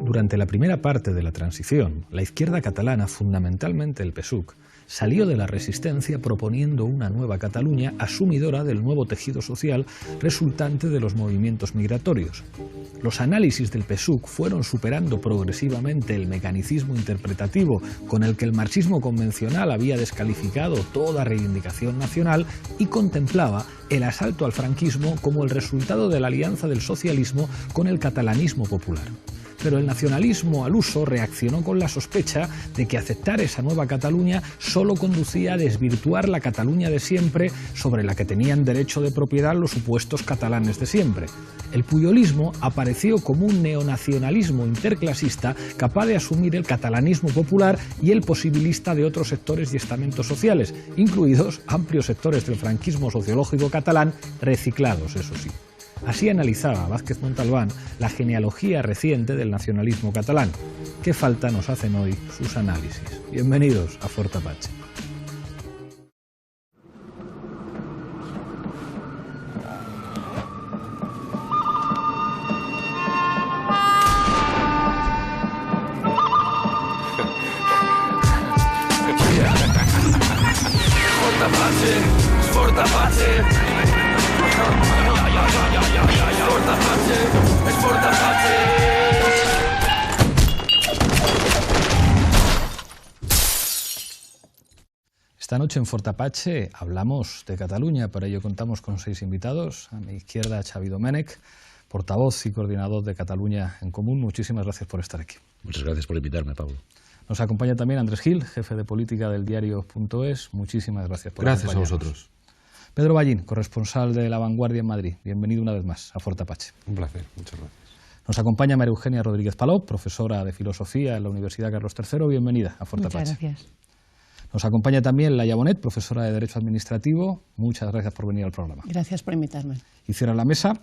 Durante la primera parte de la transición, la izquierda catalana, fundamentalmente el PSUC, salió de la resistencia proponiendo una nueva Cataluña asumidora del nuevo tejido social resultante de los movimientos migratorios. Los análisis del PSUC fueron superando progresivamente el mecanicismo interpretativo con el que el marxismo convencional había descalificado toda reivindicación nacional y contemplaba el asalto al franquismo como el resultado de la alianza del socialismo con el catalanismo popular. Pero el nacionalismo al uso reaccionó con la sospecha de que aceptar esa nueva Cataluña solo conducía a desvirtuar la Cataluña de siempre sobre la que tenían derecho de propiedad los supuestos catalanes de siempre. El puyolismo apareció como un neonacionalismo interclasista capaz de asumir el catalanismo popular y el posibilista de otros sectores y estamentos sociales, incluidos amplios sectores del franquismo sociológico catalán, reciclados, eso sí. Así analizaba Vázquez Montalbán la genealogía reciente del nacionalismo catalán. ¿Qué falta nos hacen hoy sus análisis? Bienvenidos a Fort Apache. Fort Apache. Esta noche en Fort Apache hablamos de Cataluña, para ello contamos con 6 invitados. A mi izquierda, Xavi Domènech, portavoz y coordinador de Cataluña en Común. Muchísimas gracias por estar aquí. Muchas gracias por invitarme, Pablo. Nos acompaña también Andrés Gil, jefe de política del diario.es. Muchísimas gracias por acompañarnos. Gracias a vosotros. Pedro Ballín, corresponsal de La Vanguardia en Madrid. Bienvenido una vez más a Fort Apache. Un placer, muchas gracias. Nos acompaña María Eugenia Rodríguez Palop, profesora de Filosofía en la Universidad Carlos III. Bienvenida a Fort Apache. Muchas gracias. Nos acompaña también Laia Bonet, profesora de Derecho Administrativo. Muchas gracias por venir al programa. Gracias por invitarme. Y cierra la mesa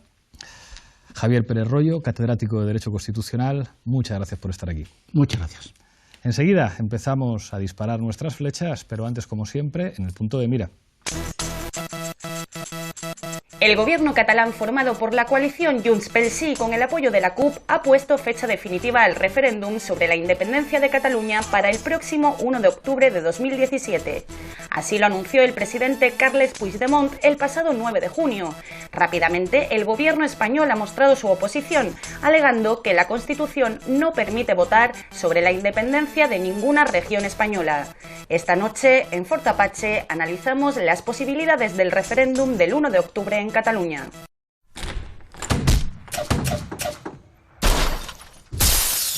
Javier Pérez Royo, catedrático de Derecho Constitucional. Muchas gracias por estar aquí. Muchas gracias. Enseguida empezamos a disparar nuestras flechas, pero antes, como siempre, en el punto de mira. El gobierno catalán formado por la coalición Junts pel Sí con el apoyo de la CUP ha puesto fecha definitiva al referéndum sobre la independencia de Cataluña para el próximo 1 de octubre de 2017. Así lo anunció el presidente Carles Puigdemont el pasado 9 de junio. Rápidamente, el gobierno español ha mostrado su oposición, alegando que la Constitución no permite votar sobre la independencia de ninguna región española. Esta noche, en Fort Apache, analizamos las posibilidades del referéndum del 1 de octubre en Cataluña.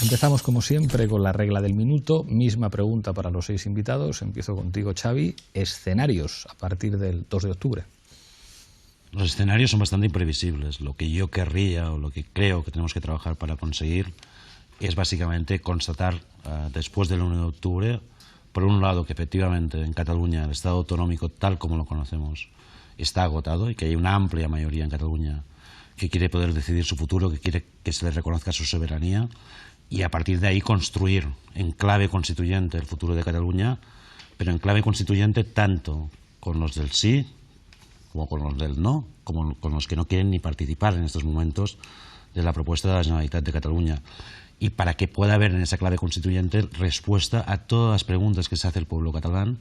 Empezamos, como siempre, con la regla del minuto. Misma pregunta para los 6 invitados. Empiezo contigo, Xavi. Escenarios a partir del 2 de octubre. Los escenarios son bastante imprevisibles. Lo que yo querría o lo que creo que tenemos que trabajar para conseguir es básicamente constatar después del 1 de octubre, por un lado, que efectivamente en Cataluña el Estado autonómico tal como lo conocemos está agotado y que hay una amplia mayoría en Cataluña que quiere poder decidir su futuro, que quiere que se le reconozca su soberanía, y a partir de ahí construir en clave constituyente el futuro de Cataluña, pero en clave constituyente tanto con los del sí como con los del no, como con los que no quieren ni participar en estos momentos de la propuesta de la Generalitat de Cataluña. Y para que pueda haber en esa clave constituyente respuesta a todas las preguntas que se hace el pueblo catalán,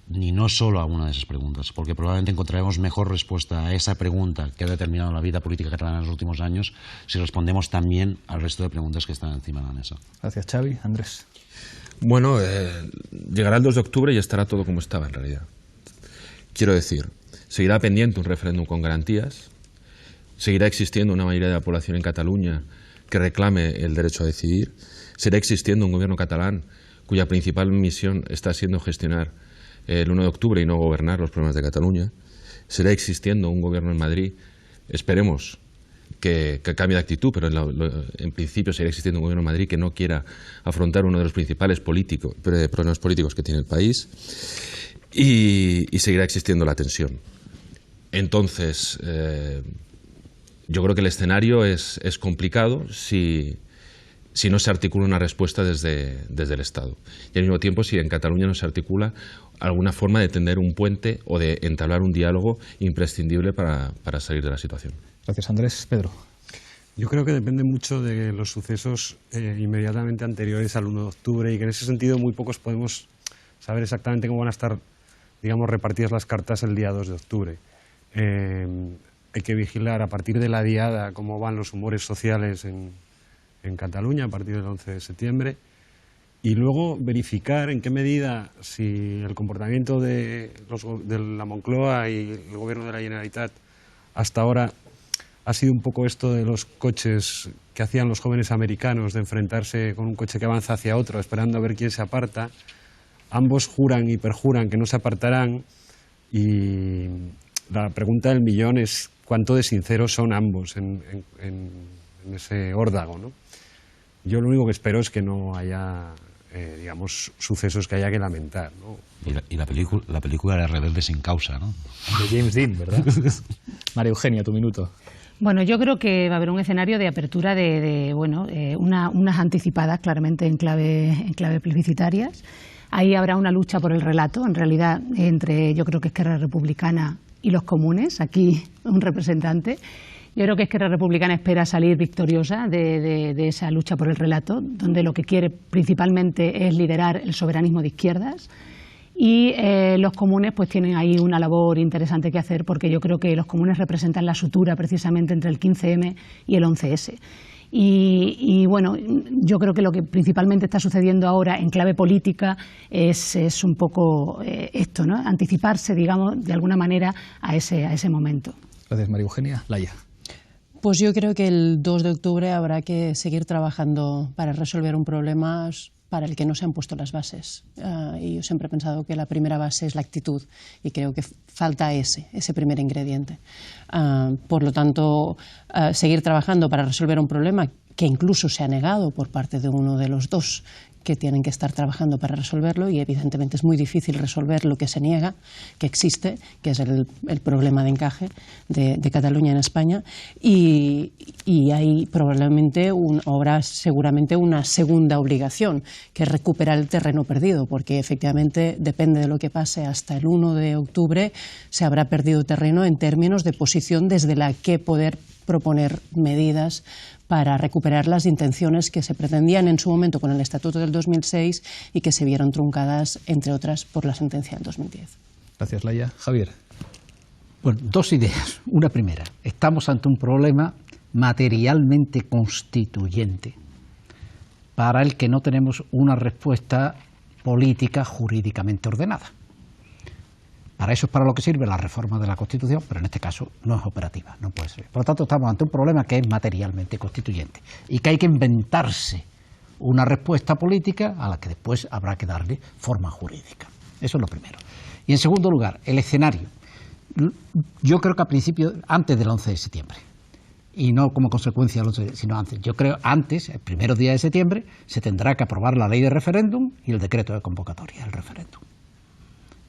ni no solo a una de esas preguntas, porque probablemente encontraremos mejor respuesta a esa pregunta que ha determinado la vida política catalana en los últimos años si respondemos también al resto de preguntas que están encima de la mesa. Gracias, Xavi. Andrés. Bueno, llegará el 2 de octubre y estará todo como estaba en realidad. Quiero decir, seguirá pendiente un referéndum con garantías, seguirá existiendo una mayoría de la población en Cataluña que reclame el derecho a decidir, seguirá existiendo un gobierno catalán cuya principal misión está siendo gestionar el 1 de octubre y no gobernar los problemas de Cataluña. Seguirá existiendo un gobierno en Madrid, esperemos que cambie de actitud, pero en principio seguirá existiendo un gobierno en Madrid que no quiera afrontar uno de los principales problemas políticos que tiene el país, y seguirá existiendo la tensión. Entonces, yo creo que el escenario es complicado si no se articula una respuesta desde el Estado. Y al mismo tiempo, si en Cataluña no se articula alguna forma de tender un puente o de entablar un diálogo imprescindible para salir de la situación. Gracias, Andrés. Pedro. Yo creo que depende mucho de los sucesos inmediatamente anteriores al 1 de octubre y que en ese sentido muy pocos podemos saber exactamente cómo van a estar, digamos, repartidas las cartas el día 2 de octubre. Hay que vigilar a partir de la diada cómo van los humores sociales en Cataluña a partir del 11 de septiembre y luego verificar en qué medida si el comportamiento de la Moncloa y el Gobierno de la Generalitat hasta ahora ha sido un poco esto de los coches que hacían los jóvenes americanos, de enfrentarse con un coche que avanza hacia otro, esperando a ver quién se aparta. Ambos juran y perjuran que no se apartarán y la pregunta del millón es cuánto de sinceros son ambos en ese órdago, ¿no? Yo lo único que espero es que no haya, digamos, sucesos que haya que lamentar, ¿no? Y la película era Rebelde sin causa, ¿no? De James Dean, ¿verdad? María Eugenia, tu minuto. Bueno, yo creo que va a haber un escenario de apertura unas anticipadas, claramente en clave plebiscitarias. Ahí habrá una lucha por el relato, en realidad, entre yo creo que Esquerra Republicana y los comunes, aquí un representante. Yo creo que Esquerra Republicana espera salir victoriosa de esa lucha por el relato, donde lo que quiere principalmente es liderar el soberanismo de izquierdas. Y los comunes pues tienen ahí una labor interesante que hacer, porque yo creo que los comunes representan la sutura precisamente entre el 15M y el 11S. Y bueno, yo creo que lo que principalmente está sucediendo ahora en clave política es un poco esto, ¿no? Anticiparse, digamos, de alguna manera a ese momento. Gracias, María Eugenia. Laia. Pues yo creo que el 2 de octubre habrá que seguir trabajando para resolver un problema para el que no se han puesto las bases. Y yo siempre he pensado que la primera base es la actitud y creo que falta ese primer ingrediente. Por lo tanto, seguir trabajando para resolver un problema que incluso se ha negado por parte de uno de los dos que tienen que estar trabajando para resolverlo, y evidentemente es muy difícil resolver lo que se niega, que existe, que es el problema de encaje de Cataluña en España, y hay probablemente habrá seguramente una segunda obligación, que es recuperar el terreno perdido, porque efectivamente depende de lo que pase hasta el 1 de octubre, se habrá perdido terreno en términos de posición desde la que poder proponer medidas para recuperar las intenciones que se pretendían en su momento con el Estatuto del 2006 y que se vieron truncadas, entre otras, por la sentencia del 2010. Gracias, Laia. Javier. Bueno, dos ideas. Una primera, estamos ante un problema materialmente constituyente para el que no tenemos una respuesta política jurídicamente ordenada. Para eso es para lo que sirve la reforma de la Constitución, pero en este caso no es operativa, no puede ser. Por lo tanto, estamos ante un problema que es materialmente constituyente y que hay que inventarse una respuesta política a la que después habrá que darle forma jurídica. Eso es lo primero. Y en segundo lugar, el escenario. Yo creo que antes del 11 de septiembre, y no como consecuencia del 11, sino antes. Yo creo antes, el primer día de septiembre, se tendrá que aprobar la ley de referéndum y el decreto de convocatoria del referéndum.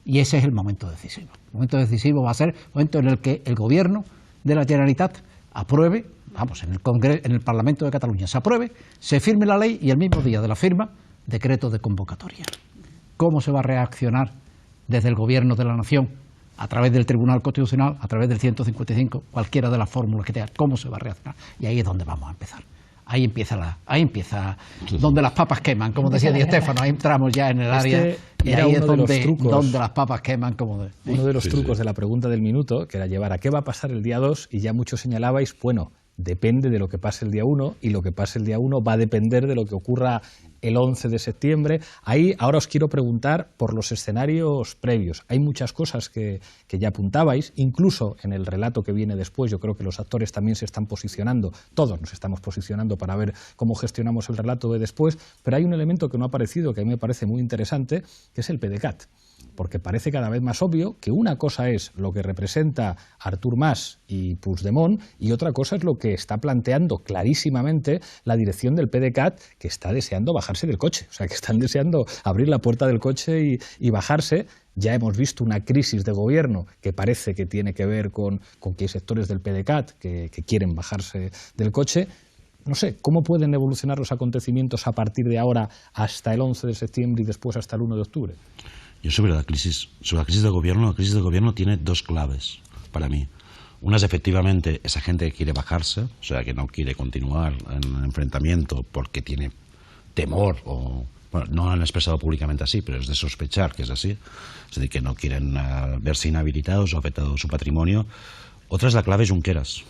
Y ese es el momento decisivo. El momento decisivo va a ser el momento en el que el Gobierno de la Generalitat apruebe, en el Parlamento de Cataluña se apruebe, se firme la ley y el mismo día de la firma, decreto de convocatoria. ¿Cómo se va a reaccionar desde el Gobierno de la Nación, a través del Tribunal Constitucional, a través del 155, cualquiera de las fórmulas que tenga? ¿Cómo se va a reaccionar? Y ahí es donde vamos a empezar. Ahí empieza donde las papas queman, como decía Di Stéfano, ahí entramos ya en el área y ahí es donde las papas queman. Uno de los trucos de la pregunta del minuto, que era llevar a qué va a pasar el día 2, y ya muchos señalabais, bueno, depende de lo que pase el día 1, y lo que pase el día 1 va a depender de lo que ocurra el 11 de septiembre. Ahí ahora os quiero preguntar por los escenarios previos. Hay muchas cosas que ya apuntabais, incluso en el relato que viene después. Yo creo que los actores también se están posicionando, todos nos estamos posicionando para ver cómo gestionamos el relato de después, pero hay un elemento que no ha aparecido, que a mí me parece muy interesante, que es el PDeCAT. Porque parece cada vez más obvio que una cosa es lo que representa Artur Mas y Puigdemont y otra cosa es lo que está planteando clarísimamente la dirección del PDeCAT, que está deseando bajarse del coche, o sea, que están deseando abrir la puerta del coche y bajarse. Ya hemos visto una crisis de gobierno que parece que tiene que ver con que hay sectores del PDeCAT que quieren bajarse del coche. No sé, ¿cómo pueden evolucionar los acontecimientos a partir de ahora hasta el 11 de septiembre y después hasta el 1 de octubre? Yo sobre la crisis de gobierno, la crisis de gobierno tiene dos claves para mí. Unas, efectivamente, esa gente que quiere bajarse, o sea, que no quiere continuar en el enfrentamiento porque tiene temor o... Bueno, no lo han expresado públicamente así, pero es de sospechar que es así. Es decir, que no quieren verse inhabilitados o afectado su patrimonio. Otra es la clave Junqueras,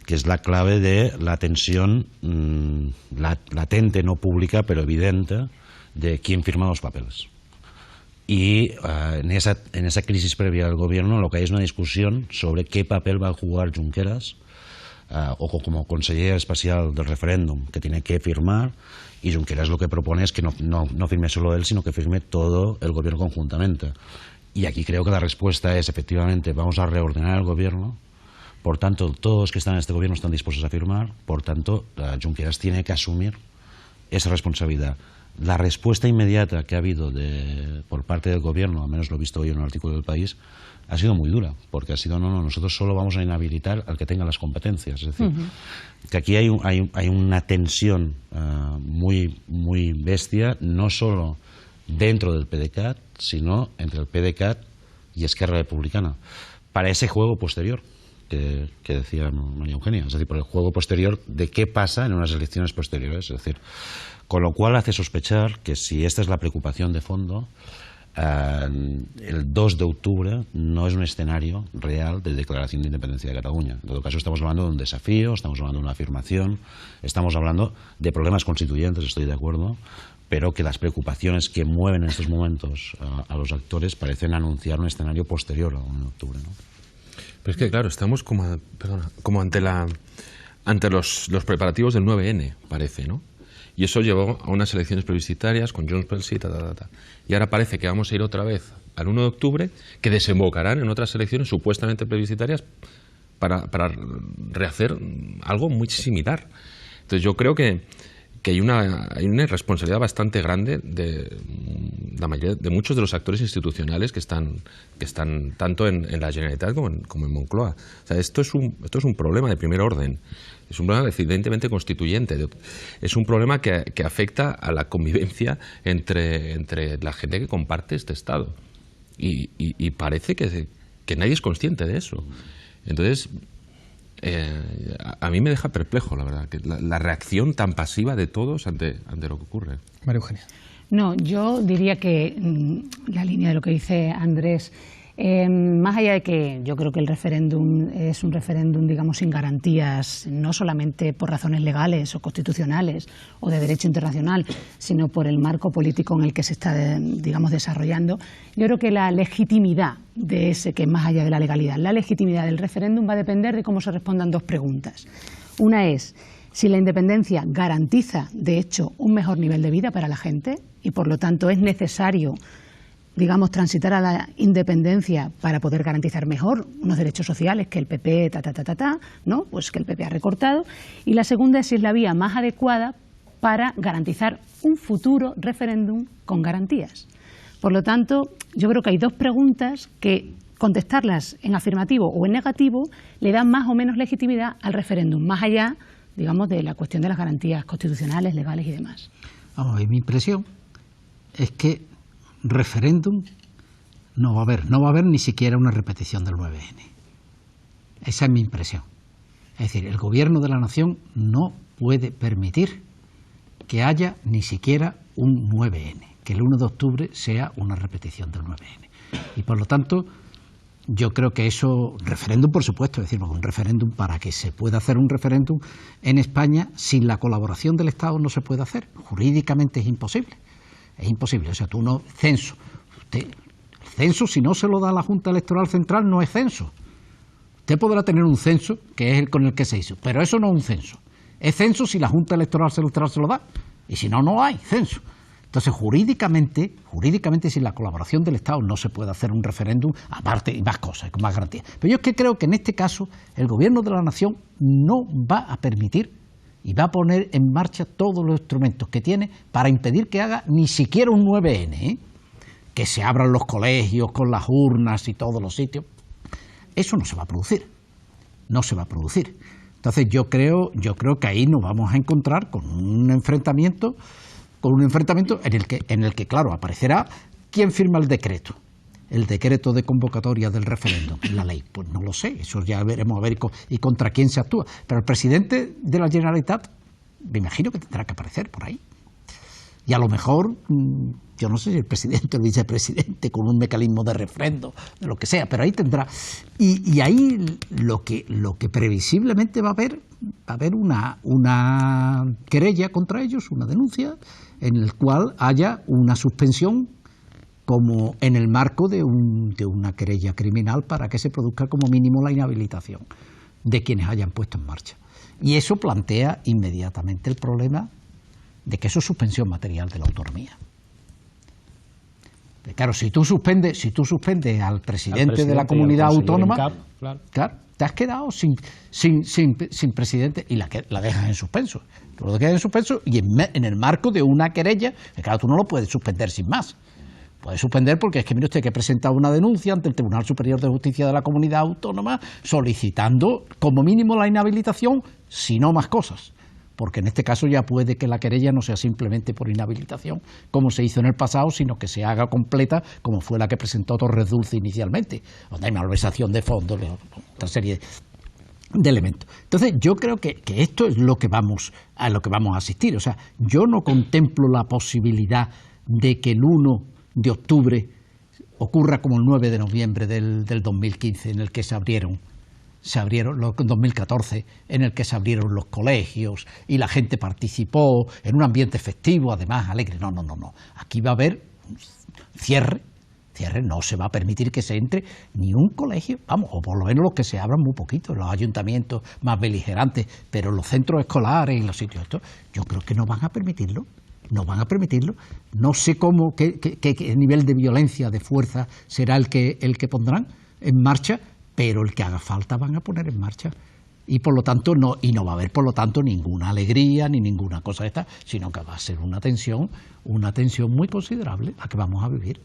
que es la clave de la tensión latente, no pública, pero evidente, de quién firma los papeles. Y en esa crisis previa del gobierno lo que hay es una discusión sobre qué papel va a jugar Junqueras, o como conseller especial del referéndum, que tiene que firmar, y Junqueras lo que propone es que no firme solo él, sino que firme todo el gobierno conjuntamente. Y aquí creo que la respuesta es, efectivamente, vamos a reordenar el gobierno, por tanto, todos los que están en este gobierno están dispuestos a firmar, por tanto, Junqueras tiene que asumir esa responsabilidad. La respuesta inmediata que ha habido por parte del gobierno, al menos lo he visto hoy en un artículo del País, ha sido muy dura, porque ha sido, no, nosotros solo vamos a inhabilitar al que tenga las competencias. Es decir, que aquí hay una tensión muy, muy bestia, no solo dentro del PDeCAT, sino entre el PDeCAT y Esquerra Republicana, para ese juego posterior que decía María Eugenia, es decir, por el juego posterior de qué pasa en unas elecciones posteriores. Es decir, con lo cual hace sospechar que si esta es la preocupación de fondo, el 2 de octubre no es un escenario real de declaración de independencia de Cataluña. En todo caso, estamos hablando de un desafío, estamos hablando de una afirmación, estamos hablando de problemas constituyentes, estoy de acuerdo, pero que las preocupaciones que mueven en estos momentos a los actores parecen anunciar un escenario posterior al 1 de octubre, ¿no? Pero es que, claro, estamos como ante los preparativos del 9N, parece, ¿no? Y eso llevó a unas elecciones plebiscitarias con Junts pel Sí, y ahora parece que vamos a ir otra vez al 1 de octubre, que desembocarán en otras elecciones supuestamente plebiscitarias para rehacer algo muy similar. Entonces yo creo que hay una irresponsabilidad bastante grande de la mayoría, de muchos de los actores institucionales que están tanto en la Generalitat como en Moncloa. O sea, esto es un problema de primer orden. Es un problema evidentemente constituyente. Es un problema que afecta a la convivencia entre la gente que comparte este Estado. Y parece que nadie es consciente de eso. Entonces, a mí me deja perplejo, la verdad, que la reacción tan pasiva de todos ante lo que ocurre. María Eugenia. No, yo diría que la línea de lo que dice Andrés, más allá de que yo creo que el referéndum es un referéndum, digamos, sin garantías, no solamente por razones legales o constitucionales o de derecho internacional, sino por el marco político en el que se está, digamos, desarrollando, yo creo que la legitimidad de ese, que es más allá de la legalidad, la legitimidad del referéndum va a depender de cómo se respondan dos preguntas. Una es si la independencia garantiza, de hecho, un mejor nivel de vida para la gente y, por lo tanto, es necesario, digamos, transitar a la independencia para poder garantizar mejor unos derechos sociales que el PP, ¿no? Pues que el PP ha recortado. Y la segunda es si es la vía más adecuada para garantizar un futuro referéndum con garantías. Por lo tanto, yo creo que hay dos preguntas que contestarlas en afirmativo o en negativo le dan más o menos legitimidad al referéndum, más allá, digamos, de la cuestión de las garantías constitucionales, legales y demás. Vamos, y mi impresión es que referéndum no va a haber ni siquiera una repetición del 9N. Esa es mi impresión. Es decir, el gobierno de la nación no puede permitir que haya ni siquiera un 9N, que el 1 de octubre sea una repetición del 9N. Y por lo tanto, yo creo que eso, referéndum por supuesto, es decir, un referéndum, para que se pueda hacer un referéndum en España sin la colaboración del Estado no se puede hacer. Jurídicamente es imposible. Es imposible, o sea, tú no... Censo. El censo, si no se lo da la Junta Electoral Central, no es censo. Usted podrá tener un censo, que es el con el que se hizo, pero eso no es un censo. Es censo si la Junta Electoral Central se lo da, y si no, no hay censo. Entonces, jurídicamente, sin la colaboración del Estado no se puede hacer un referéndum, aparte, y más cosas, con más garantías. Pero yo es que creo que en este caso, el Gobierno de la Nación no va a permitir y va a poner en marcha todos los instrumentos que tiene para impedir que haga ni siquiera un 9N, que se abran los colegios con las urnas y todos los sitios. Eso no se va a producir, no se va a producir. Entonces yo creo que ahí nos vamos a encontrar con un enfrentamiento en el que claro, aparecerá quién firma el decreto. el decreto de convocatoria del referéndum en la ley? Pues no lo sé, eso ya veremos a ver y contra quién se actúa. Pero el presidente de la Generalitat, me imagino que tendrá que aparecer por ahí. Y a lo mejor, yo no sé si el presidente o el vicepresidente, con un mecanismo de refrendo, de lo que sea, pero ahí tendrá. Y ahí lo que previsiblemente va a haber una querella contra ellos, una denuncia, en el cual haya una suspensión como en el marco de una querella criminal para que se produzca como mínimo la inhabilitación de quienes hayan puesto en marcha. Y eso plantea inmediatamente el problema de que eso es suspensión material de la autonomía. Claro, si tú suspendes al presidente de la comunidad autónoma, claro, te has quedado sin presidente y la dejas en suspenso. Tú lo dejas en suspenso y en el marco de una querella, claro, tú no lo puedes suspender sin más. Puedes suspender porque es que, mire usted, que ha presentado una denuncia ante el Tribunal Superior de Justicia de la Comunidad Autónoma solicitando como mínimo la inhabilitación, si no más cosas. Porque en este caso ya puede que la querella no sea simplemente por inhabilitación, como se hizo en el pasado, sino que se haga completa, como fue la que presentó Torres Dulce inicialmente, donde hay malversación de fondos, otra serie de elementos. Entonces, yo creo que esto es a lo que vamos a asistir. O sea, yo no contemplo la posibilidad de que el 1 de octubre ocurra como el 9 de noviembre del 2015, en el que se abrieron 2014, en el que se abrieron los colegios y la gente participó en un ambiente festivo, además alegre. No. Aquí va a haber cierre, no se va a permitir que se entre ni un colegio, o por lo menos los que se abran muy poquito, los ayuntamientos más beligerantes, pero los centros escolares y los sitios estos, yo creo que no van a permitirlo. No sé qué nivel de violencia, de fuerza será el que pondrán en marcha, pero el que haga falta van a poner en marcha. Y por lo tanto no va a haber por lo tanto ninguna alegría ni ninguna cosa de esta, sino que va a ser una tensión muy considerable la que vamos a vivir.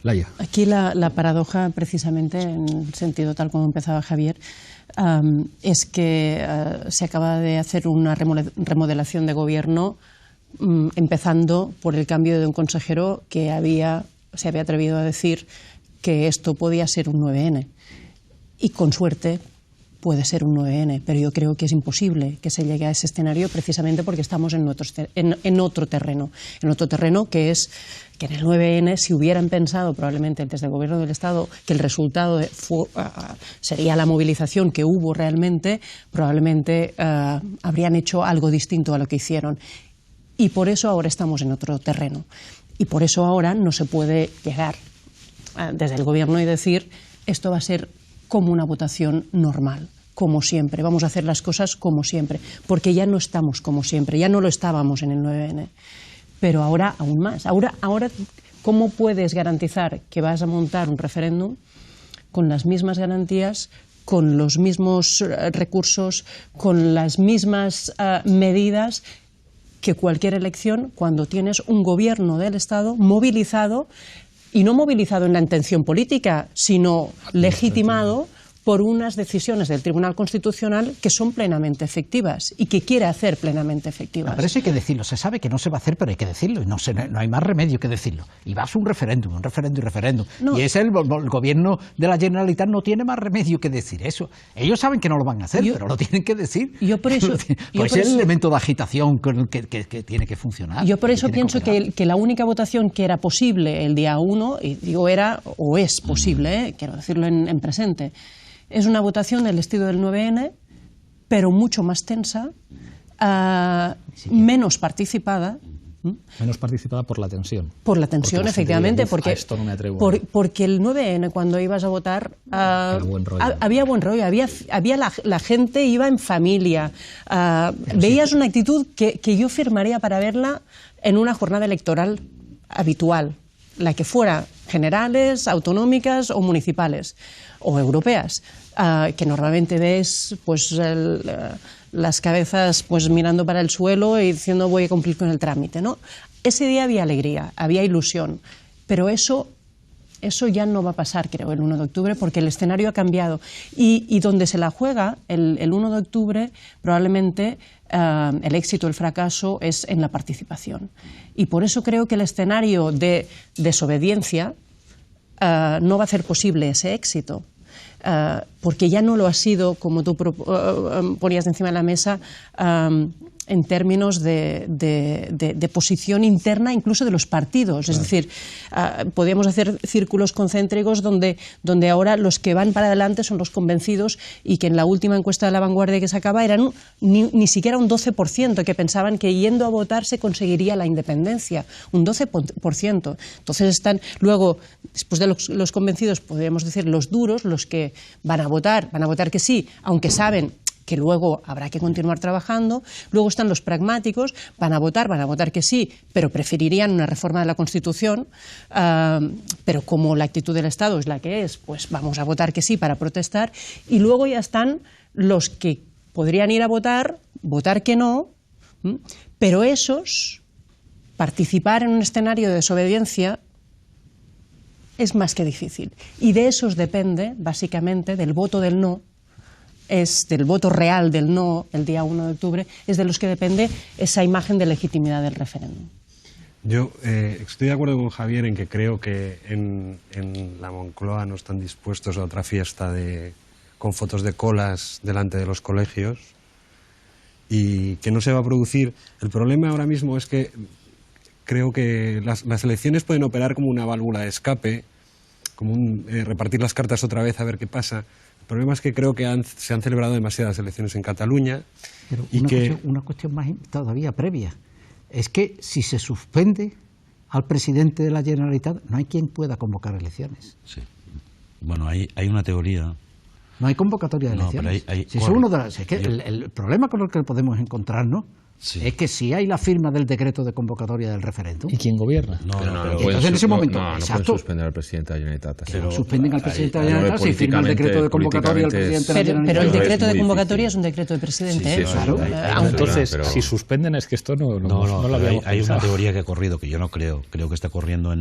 Laia. Aquí la paradoja, precisamente, en el sentido tal como empezaba Javier, es que se acaba de hacer una remodelación de gobierno, empezando por el cambio de un consejero que se había atrevido a decir que esto podía ser un 9N. Y con suerte puede ser un 9N, pero yo creo que es imposible que se llegue a ese escenario precisamente porque estamos en otro terreno que es que en el 9N, si hubieran pensado probablemente desde el Gobierno del Estado que el resultado sería la movilización que hubo realmente, probablemente habrían hecho algo distinto a lo que hicieron. Y por eso ahora estamos en otro terreno. Y por eso ahora no se puede llegar desde el Gobierno y decir esto va a ser como una votación normal, como siempre. Vamos a hacer las cosas como siempre, porque ya no estamos como siempre, ya no lo estábamos en el 9N. Pero ahora aún más. Ahora, ¿cómo puedes garantizar que vas a montar un referéndum con las mismas garantías, con los mismos recursos, con las mismas medidas que cualquier elección cuando tienes un gobierno del Estado movilizado, y no movilizado en la intención política, sino legitimado por unas decisiones del Tribunal Constitucional que son plenamente efectivas y que quiere hacer plenamente efectivas? Pero eso hay que decirlo, se sabe que no se va a hacer, pero hay que decirlo, y no hay más remedio que decirlo. Y va a ser un referéndum. No. Y el gobierno de la Generalitat no tiene más remedio que decir eso. Ellos saben que no lo van a hacer, pero lo tienen que decir. Es el elemento de agitación con el que tiene que funcionar. Yo por eso pienso que la única votación que era posible el día 1, y digo era o es posible, quiero decirlo en presente, es una votación del estilo del 9N, pero mucho más tensa, menos participada. Menos participada por la tensión. Por la tensión, efectivamente, porque el 9N, cuando ibas a votar, había buen rollo, la gente iba en familia, veías una actitud que yo firmaría para verla en una jornada electoral habitual, la que fuera, generales, autonómicas o municipales o europeas, que normalmente ves pues las cabezas pues mirando para el suelo y diciendo voy a cumplir con el trámite, ¿no? Ese día había alegría, había ilusión, pero eso ya no va a pasar, creo, el 1 de octubre, porque el escenario ha cambiado. Y donde se la juega el 1 de octubre, probablemente el éxito o el fracaso es en la participación. Y por eso creo que el escenario de desobediencia no va a hacer posible ese éxito. Porque ya no lo ha sido, como tú ponías encima de la mesa, en términos de posición interna incluso de los partidos. Claro. Es decir, podríamos hacer círculos concéntricos donde ahora los que van para adelante son los convencidos, y que en la última encuesta de La Vanguardia que sacaba eran ni siquiera un 12% que pensaban que yendo a votar se conseguiría la independencia, un 12%. Entonces están luego, después de los convencidos, podríamos decir los duros, los que van a votar que sí, aunque saben que luego habrá que continuar trabajando. Luego están los pragmáticos, van a votar que sí, pero preferirían una reforma de la Constitución, pero como la actitud del Estado es la que es, pues vamos a votar que sí para protestar. Y luego ya están los que podrían ir a votar que no, pero esos, participar en un escenario de desobediencia es más que difícil. Y de esos depende, básicamente, del voto del no, es del voto real del no el día 1 de octubre, es de los que depende esa imagen de legitimidad del referéndum. Yo estoy de acuerdo con Javier en que creo que en la Moncloa no están dispuestos a otra fiesta con fotos de colas delante de los colegios, y que no se va a producir. El problema ahora mismo es que creo que las elecciones pueden operar como una válvula de escape, como repartir las cartas otra vez a ver qué pasa. El problema es que creo que se han celebrado demasiadas elecciones en Cataluña. Pero y una cuestión más todavía previa es que si se suspende al presidente de la Generalitat, no hay quien pueda convocar elecciones. Sí. Bueno, hay una teoría. No hay convocatoria de elecciones. El problema con el que podemos encontrarnos es que si hay la firma del decreto de convocatoria del referéndum. ¿Y quién gobierna? Entonces en ese momento, no pueden suspender al presidente de la Generalitat. Suspenden al presidente de la Generalitat si firma el decreto de convocatoria del presidente de la Generalitat. Pero el decreto de convocatoria es un decreto de presidente. Sí, claro. Entonces, si suspenden, es que esto no lo habíamos hay pensado. una teoría que ha corrido, que yo no creo que está corriendo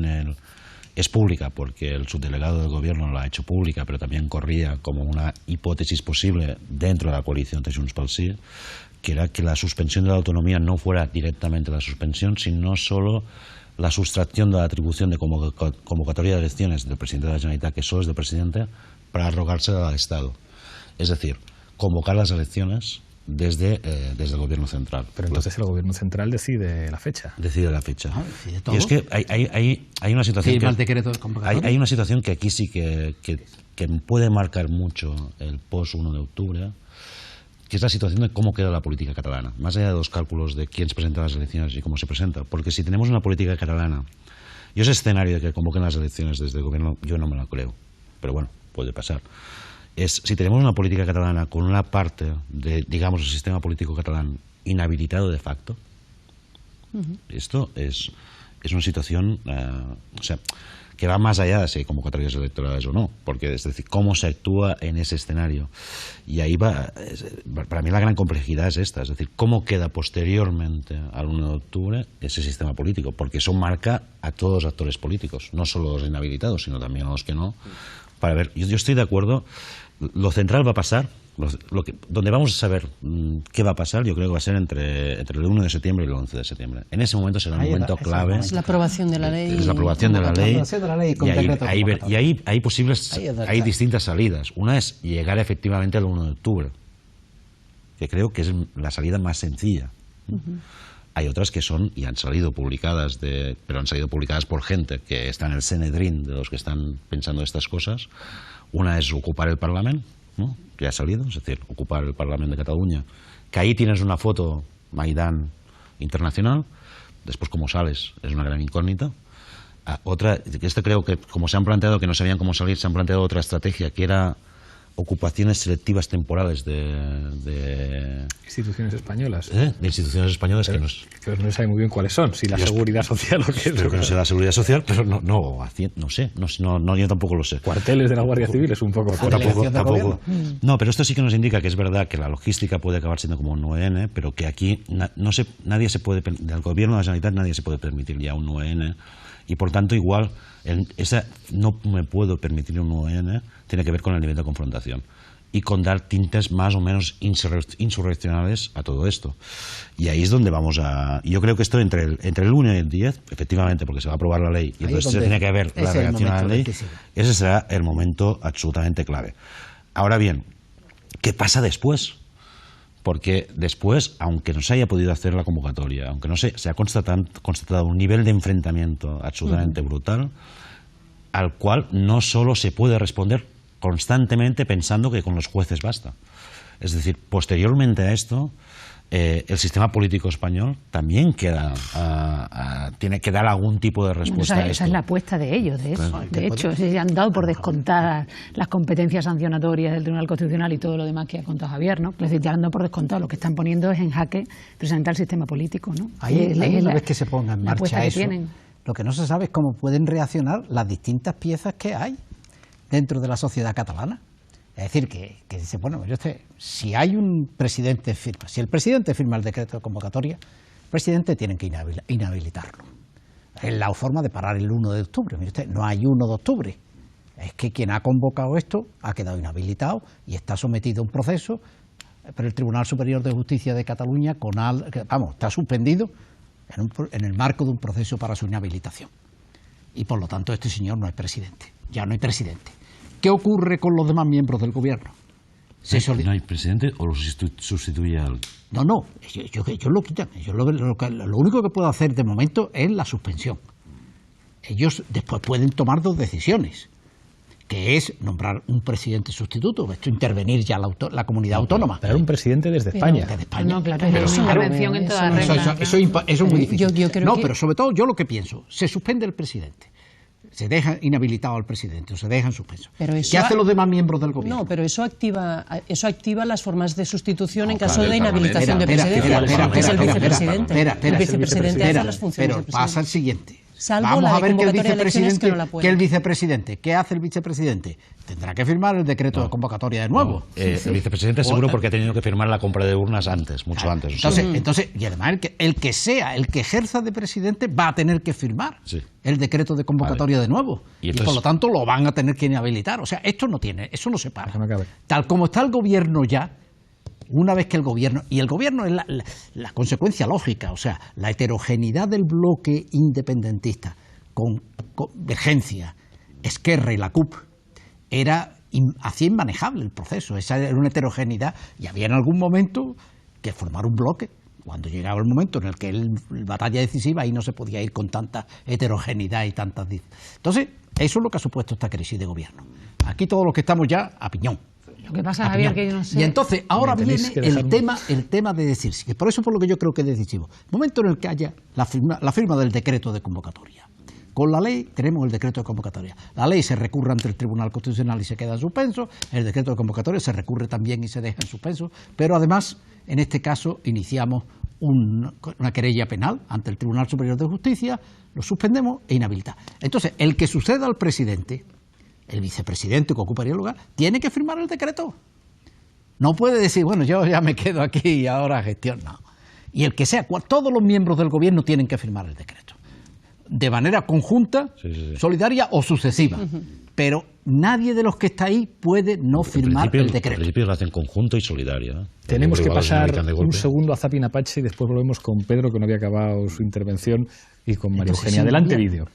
es pública, porque el subdelegado del gobierno la ha hecho pública, pero también corría como una hipótesis posible dentro de la coalición de Junts pel Sí, que era que la suspensión de la autonomía no fuera directamente la suspensión, sino solo la sustracción de la atribución de convocatoria de elecciones del presidente de la Generalitat, que solo es del presidente, para arrogársela al Estado. Es decir, convocar las elecciones desde el gobierno central. Pero entonces el gobierno central decide la fecha. Decide la fecha. Decide todo. Y es que hay una situación Firma el decreto de convocatoria. hay una situación que aquí sí que puede marcar mucho el post 1 de octubre, que es la situación de cómo queda la política catalana, más allá de los cálculos de quién se presenta a las elecciones y cómo se presenta. Porque si tenemos una política catalana, yo ese escenario de que convoquen las elecciones desde el gobierno, yo no me lo creo, pero bueno, puede pasar. Si tenemos una política catalana con una parte de, digamos, el sistema político catalán inhabilitado de facto, esto es una situación, que va más allá de si hay convocatorias electorales o no, porque es decir, cómo se actúa en ese escenario. Y ahí va, para mí la gran complejidad es esta, es decir, cómo queda posteriormente al 1 de octubre ese sistema político, porque eso marca a todos los actores políticos, no solo los inhabilitados, sino también a los que no. Para ver, yo estoy de acuerdo, lo central va a pasar, donde vamos a saber qué va a pasar, yo creo que va a ser entre el 1 de septiembre y el 11 de septiembre. En ese momento será un momento clave. Es la aprobación de la ley. Es la aprobación de la ley. Y hay distintas salidas. Una es llegar efectivamente al 1 de octubre, que creo que es la salida más sencilla. Hay otras que son, y han salido publicadas, pero han salido publicadas por gente que está en el Sanedrín de los que están pensando estas cosas. Una es ocupar el Parlamento, ¿no? Que ha salido, es decir, ocupar el Parlamento de Cataluña, que ahí tienes una foto Maidán internacional, después cómo sales es una gran incógnita. Otra, creo que como se han planteado, que no sabían cómo salir, se han planteado otra estrategia, que era ocupaciones selectivas temporales de instituciones españolas. De instituciones españolas pero, que no sabe muy bien cuáles son, si la seguridad social o qué es. Pero que no sé la seguridad social, pero no sé, yo tampoco lo sé. Cuarteles de la Guardia Civil es un poco fuerte. Tampoco. No, pero esto sí que nos indica que es verdad que la logística puede acabar siendo como un 9N, pero que aquí nadie se puede, del gobierno de la Generalitat nadie se puede permitir ya un 9N. Y por tanto, igual, no me puedo permitir un 9N, tiene que ver con el nivel de confrontación. y con dar tintes más o menos insurreccionales a todo esto. Y ahí es donde vamos a... Yo creo que esto entre el 1 y el 10, efectivamente, porque se va a aprobar la ley y entonces se tiene que ver la reacción a la ley, ese será el momento absolutamente clave. Ahora bien, ¿qué pasa después? Porque después, aunque no se haya podido hacer la convocatoria, aunque no se ha constatado un nivel de enfrentamiento absolutamente brutal, al cual no solo se puede responder constantemente pensando que con los jueces basta. Es decir, posteriormente a esto, el sistema político español también tiene que dar algún tipo de respuesta a esto. Esa es la apuesta de ellos, de eso. De hecho, se han dado por descontar las competencias sancionatorias del Tribunal Constitucional y todo lo demás que ha contado Javier, ¿no? Es decir, ya han dado por descontado. Lo que están poniendo es en jaque presentar el sistema político, ¿no? Ahí una vez que se ponga en marcha eso, lo que no se sabe es cómo pueden reaccionar las distintas piezas que hay dentro de la sociedad catalana. Es decir, que dice, bueno, si hay un presidente firma, si el presidente firma el decreto de convocatoria, el presidente tiene que inhabilitarlo. Es la forma de parar el 1 de octubre. Mire usted, no hay 1 de octubre. Es que quien ha convocado esto ha quedado inhabilitado y está sometido a un proceso, pero el Tribunal Superior de Justicia de Cataluña está suspendido en el marco de un proceso para su inhabilitación. Y por lo tanto este señor no es presidente. Ya no hay presidente. ¿Qué ocurre con los demás miembros del gobierno? ¿No hay presidente o lo sustituye a alguien? No, ellos lo quitan. Lo único que puedo hacer de momento es la suspensión. Ellos después pueden tomar 2 decisiones, que es nombrar un presidente sustituto, intervenir ya la comunidad autónoma. Pero un presidente desde España. No, claro, es una intervención en toda regla. Eso es muy difícil. Pero sobre todo yo lo que pienso, se suspende el presidente. Se deja inhabilitado al presidente o se deja en suspenso. ¿Qué hacen los demás miembros del gobierno? No, pero eso activa las formas de sustitución en caso de inhabilitación de presidencia. Es el vicepresidente. El vicepresidente hace las funciones del presidente. Pasa el siguiente. Salvo la de convocatoria de elecciones que no la puede. ¿Qué hace el vicepresidente? Tendrá que firmar el decreto de convocatoria de nuevo. El vicepresidente seguro porque ha tenido que firmar la compra de urnas mucho antes. Entonces, y además el que ejerza de presidente va a tener que firmar el decreto de convocatoria de nuevo. Y por lo tanto lo van a tener que inhabilitar. O sea, eso no se para. Tal como está el gobierno ya, una vez que el gobierno es la consecuencia lógica, o sea, la heterogeneidad del bloque independentista con Convergencia, Esquerra y la CUP hacía inmanejable el proceso. Esa era una heterogeneidad y había en algún momento que formar un bloque. Cuando llegaba el momento en el que la batalla decisiva, ahí no se podía ir con tanta heterogeneidad y tantas... Entonces, eso es lo que ha supuesto esta crisis de gobierno. Aquí todos los que estamos ya a piñón. Lo que pasa, Javier, que yo no sé... Y entonces, ahora viene el tema de decir, que por eso es por lo que yo creo que es decisivo. El momento en el que haya la firma del decreto de convocatoria. Con la ley tenemos el decreto de convocatoria. La ley se recurre ante el Tribunal Constitucional y se queda en suspenso. El decreto de convocatoria se recurre también y se deja en suspenso. Pero además, en este caso, iniciamos una querella penal ante el Tribunal Superior de Justicia, lo suspendemos e inhabilita. Entonces, el que suceda al presidente, el vicepresidente que ocuparía el lugar, tiene que firmar el decreto. No puede decir, bueno, yo ya me quedo aquí y ahora gestiono. Y el que sea, todos los miembros del gobierno tienen que firmar el decreto. De manera conjunta, solidaria o sucesiva. Pero nadie de los que está ahí puede no firmar el decreto. Al principio lo hacen conjunto y solidaria. Tenemos que pasar un segundo a Zapin Apache y después volvemos con Pedro, que no había acabado su intervención, y con María Eugenia. Adelante, vídeo.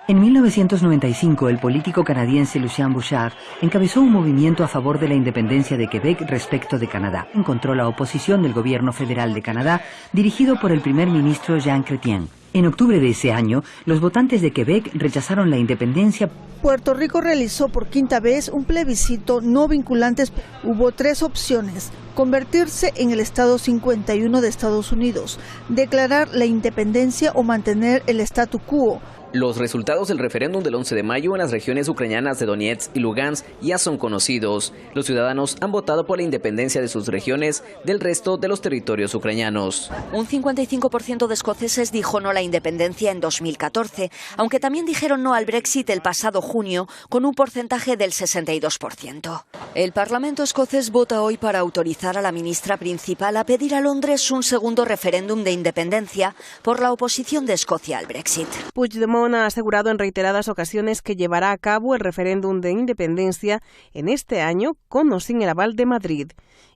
En 1995, el político canadiense Lucien Bouchard encabezó un movimiento a favor de la independencia de Quebec respecto de Canadá. Encontró la oposición del gobierno federal de Canadá, dirigido por el primer ministro Jean Chrétien. En octubre de ese año, los votantes de Quebec rechazaron la independencia. Puerto Rico realizó por quinta vez un plebiscito no vinculante. Hubo 3 opciones: convertirse en el Estado 51 de Estados Unidos, declarar la independencia o mantener el statu quo. Los resultados del referéndum del 11 de mayo en las regiones ucranianas de Donetsk y Lugansk ya son conocidos. Los ciudadanos han votado por la independencia de sus regiones del resto de los territorios ucranianos. Un 55% de escoceses dijo no a la independencia en 2014, aunque también dijeron no al Brexit el pasado junio, con un porcentaje del 62%. El Parlamento escocés vota hoy para autorizar a la ministra principal a pedir a Londres un segundo referéndum de independencia por la oposición de Escocia al Brexit. Puigdemont Puigdemont ha asegurado en reiteradas ocasiones que llevará a cabo el referéndum de independencia en este año con o sin el aval de Madrid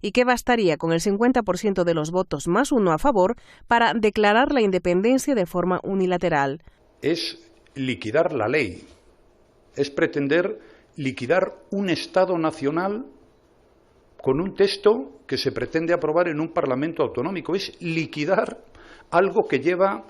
y que bastaría con el 50% de los votos más uno a favor para declarar la independencia de forma unilateral. Es liquidar la ley, es pretender liquidar un Estado nacional con un texto que se pretende aprobar en un Parlamento autonómico, es liquidar algo que lleva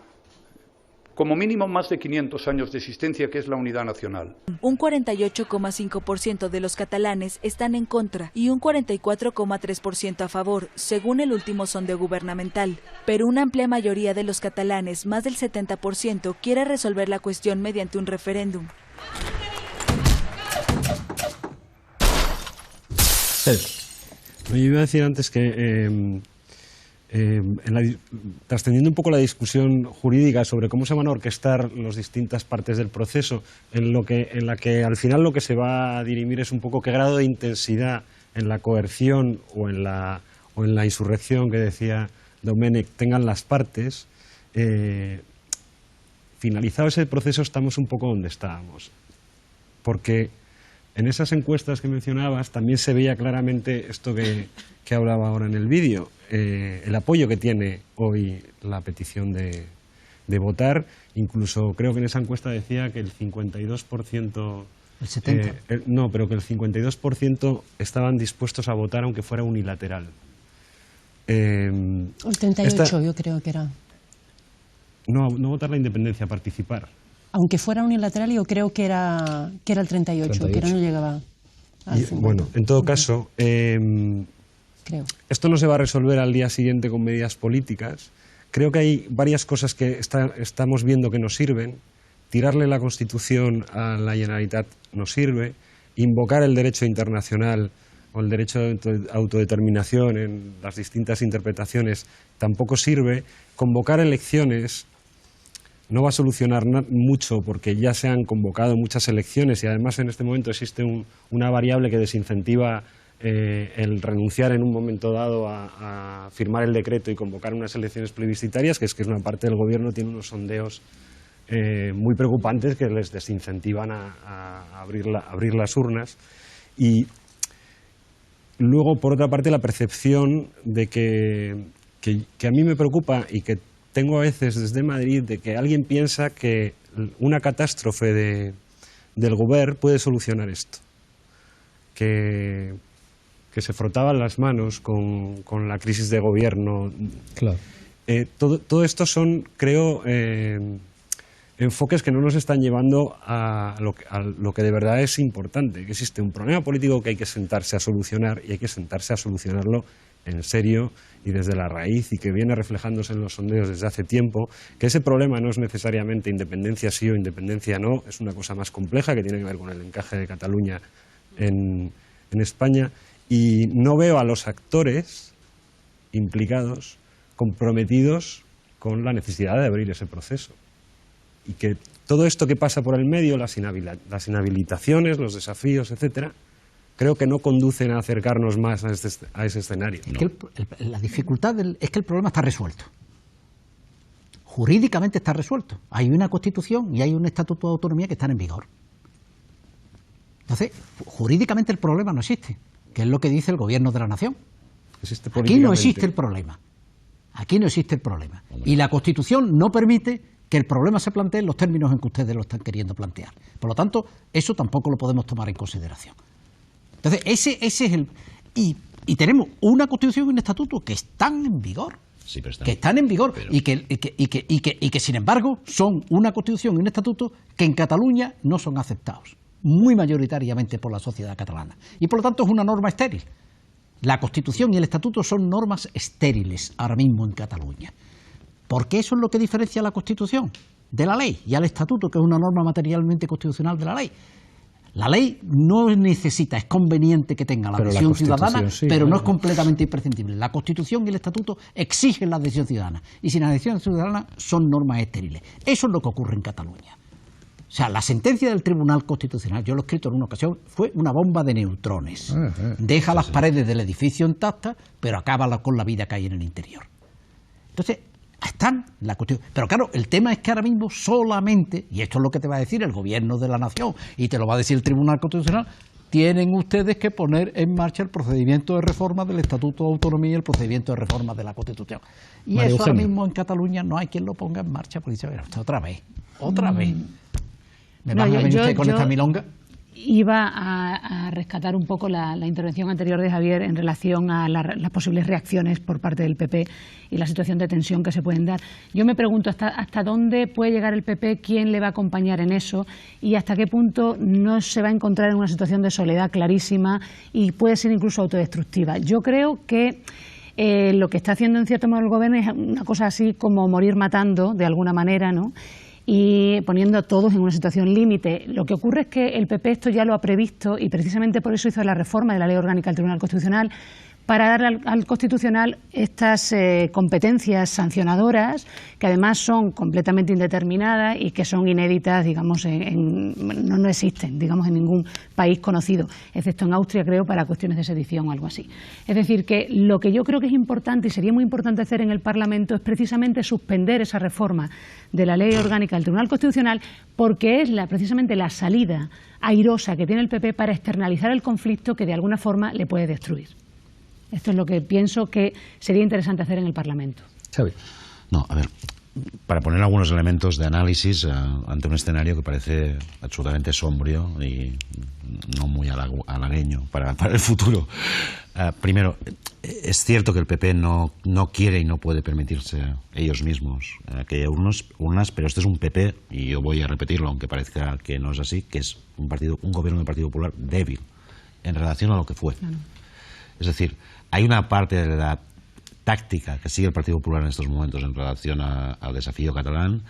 como mínimo más de 500 años de existencia, que es la unidad nacional. Un 48,5% de los catalanes están en contra y un 44,3% a favor, según el último sondeo gubernamental. Pero una amplia mayoría de los catalanes, más del 70%, quiere resolver la cuestión mediante un referéndum. Yo iba a decir antes que trascendiendo un poco la discusión jurídica sobre cómo se van a orquestar las distintas partes del proceso, en la que al final lo que se va a dirimir es un poco qué grado de intensidad en la coerción o en la insurrección que decía Domènech tengan las partes. Finalizado ese proceso estamos un poco donde estábamos, porque en esas encuestas que mencionabas también se veía claramente esto que hablaba ahora en el vídeo, el apoyo que tiene hoy la petición de votar. Incluso creo que en esa encuesta decía que el 52%... ¿El 70%? No, pero que el 52% estaban dispuestos a votar aunque fuera unilateral. El 38% yo creo que era. No votar la independencia, participar. Aunque fuera unilateral, yo creo que era el 38%, que no llegaba al 50%. Bueno, en todo caso, creo. Esto no se va a resolver al día siguiente con medidas políticas. Creo que hay varias cosas que estamos viendo que nos sirven. Tirarle la Constitución a la Generalitat no sirve. Invocar el derecho internacional o el derecho de autodeterminación en las distintas interpretaciones tampoco sirve. Convocar elecciones no va a solucionar mucho porque ya se han convocado muchas elecciones y además en este momento existe una variable que desincentiva el renunciar en un momento dado a firmar el decreto y convocar unas elecciones plebiscitarias, que es una parte del gobierno tiene unos sondeos muy preocupantes que les desincentivan a abrir las urnas. Y luego, por otra parte, la percepción de que a mí me preocupa y que tengo a veces desde Madrid, de que alguien piensa que una catástrofe del Govern puede solucionar esto. Que se frotaban las manos con la crisis de gobierno. Claro. Todo esto son, creo, enfoques que no nos están llevando a lo que de verdad es importante, que existe un problema político que hay que sentarse a solucionar y hay que sentarse a solucionarlo en serio y desde la raíz y que viene reflejándose en los sondeos desde hace tiempo, que ese problema no es necesariamente independencia sí o independencia no, es una cosa más compleja que tiene que ver con el encaje de Cataluña en España, y no veo a los actores implicados comprometidos con la necesidad de abrir ese proceso. Y que todo esto que pasa por el medio, las inhabilitaciones, los desafíos, etcétera, creo que no conducen a acercarnos más a ese escenario. Es que la dificultad es que el problema está resuelto. Jurídicamente está resuelto. Hay una Constitución y hay un Estatuto de Autonomía que están en vigor. Entonces, jurídicamente el problema no existe, que es lo que dice el Gobierno de la Nación. Aquí no existe el problema. Aquí no existe el problema. Y la Constitución no permite que el problema se plantee en los términos en que ustedes lo están queriendo plantear. Por lo tanto, eso tampoco lo podemos tomar en consideración. Entonces, ese es el... Y tenemos una Constitución y un Estatuto que están en vigor. Sí, pero que están en vigor y que, sin embargo, son una Constitución y un Estatuto que en Cataluña no son aceptados muy mayoritariamente por la sociedad catalana. Y, por lo tanto, es una norma estéril. La Constitución y el Estatuto son normas estériles ahora mismo en Cataluña. Porque eso es lo que diferencia a la Constitución de la ley y al Estatuto, que es una norma materialmente constitucional de la ley. La ley no necesita, es conveniente que tenga la adhesión ciudadana, sí, pero no es completamente imprescindible. La Constitución y el Estatuto exigen la adhesión ciudadana y sin adhesión ciudadana son normas estériles. Eso es lo que ocurre en Cataluña. O sea, la sentencia del Tribunal Constitucional, yo lo he escrito en una ocasión, fue una bomba de neutrones. Deja las paredes del edificio intactas, pero acaba con la vida que hay en el interior. Entonces, están en la Constitución. Pero claro, el tema es que ahora mismo solamente, y esto es lo que te va a decir el Gobierno de la Nación y te lo va a decir el Tribunal Constitucional, tienen ustedes que poner en marcha el procedimiento de reforma del Estatuto de Autonomía y el procedimiento de reforma de la Constitución. Y María eso ahora Eugenia. mismo en Cataluña no hay quien lo ponga en marcha, porque dice, a ver, otra vez. ¿Me No, van a venir yo- usted con yo- esta milonga? Iba a rescatar un poco la intervención anterior de Javier en relación a las posibles reacciones por parte del PP y la situación de tensión que se pueden dar. Yo me pregunto hasta dónde puede llegar el PP, quién le va a acompañar en eso y hasta qué punto no se va a encontrar en una situación de soledad clarísima y puede ser incluso autodestructiva. Yo creo que lo que está haciendo en cierto modo el Gobierno es una cosa así como morir matando de alguna manera, ¿no? Y poniendo a todos en una situación límite. Lo que ocurre es que el PP esto ya lo ha previsto y precisamente por eso hizo la reforma de la Ley Orgánica del Tribunal Constitucional, para darle al Constitucional estas competencias sancionadoras que además son completamente indeterminadas y que son inéditas, digamos, no existen, digamos, en ningún país conocido, excepto en Austria, creo, para cuestiones de sedición o algo así. Es decir, que lo que yo creo que es importante y sería muy importante hacer en el Parlamento es precisamente suspender esa reforma de la Ley Orgánica del Tribunal Constitucional, porque es precisamente la salida airosa que tiene el PP para externalizar el conflicto que de alguna forma le puede destruir. Esto es lo que pienso que sería interesante hacer en el Parlamento. Xavi. No, a ver, para poner algunos elementos de análisis ante un escenario que parece absolutamente sombrío y no muy halagueño para el futuro. Primero, es cierto que el PP no quiere y no puede permitirse ellos mismos que haya urnas, pero este es un PP, y yo voy a repetirlo aunque parezca que no es así, que es un gobierno del Partido Popular débil en relación a lo que fue. Claro. Es decir, hay una parte de la táctica que sigue el Partido Popular en estos momentos en relación al desafío catalán,